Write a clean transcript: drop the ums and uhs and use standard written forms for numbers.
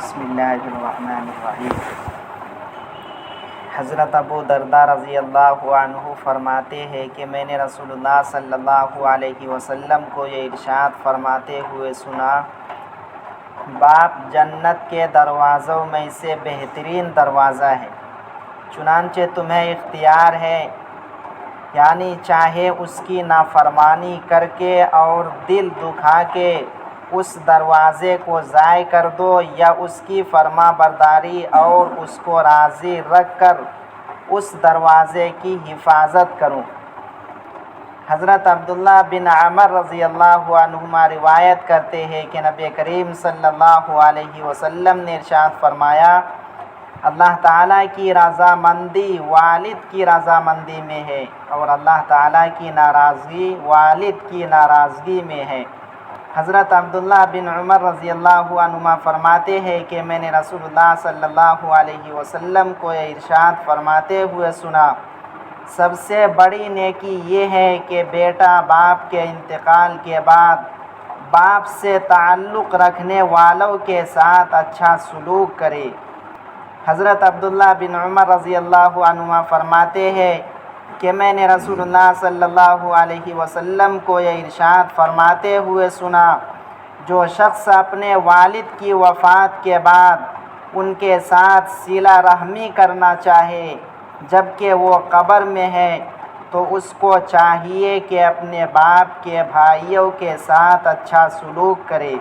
بسم اللہ الرحمن الرحیم۔ حضرت ابو درداء رضی اللہ عنہ فرماتے ہیں کہ میں نے رسول اللہ صلی اللہ علیہ وسلم کو یہ ارشاد فرماتے ہوئے سنا، باپ جنت کے دروازوں میں سے بہترین دروازہ ہے، چنانچہ تمہیں اختیار ہے، یعنی چاہے اس کی نافرمانی کر کے اور دل دکھا کے اس دروازے کو ضائع کر دو، یا اس کی فرما برداری اور اس کو راضی رکھ کر اس دروازے کی حفاظت کرو۔ حضرت عبداللہ بن عمر رضی اللہ عنہما روایت کرتے ہیں کہ نبی کریم صلی اللہ علیہ وسلم نے ارشاد فرمایا، اللہ تعالیٰ کی رضامندی والد کی رضامندی میں ہے، اور اللہ تعالیٰ کی ناراضگی والد کی ناراضگی میں ہے۔ حضرت عبداللہ بن عمر رضی اللہ عنہما فرماتے ہیں کہ میں نے رسول اللہ صلی اللہ علیہ وسلم کو یہ ارشاد فرماتے ہوئے سنا، سب سے بڑی نیکی یہ ہے کہ بیٹا باپ کے انتقال کے بعد باپ سے تعلق رکھنے والوں کے ساتھ اچھا سلوک کرے۔ حضرت عبداللہ بن عمر رضی اللہ عنہما فرماتے ہیں کہ میں نے رسول اللہ صلی اللہ علیہ وسلم کو یہ ارشاد فرماتے ہوئے سنا، جو شخص اپنے والد کی وفات کے بعد ان کے ساتھ صلہ رحمی کرنا چاہے جبکہ وہ قبر میں ہے، تو اس کو چاہیے کہ اپنے باپ کے بھائیوں کے ساتھ اچھا سلوک کرے۔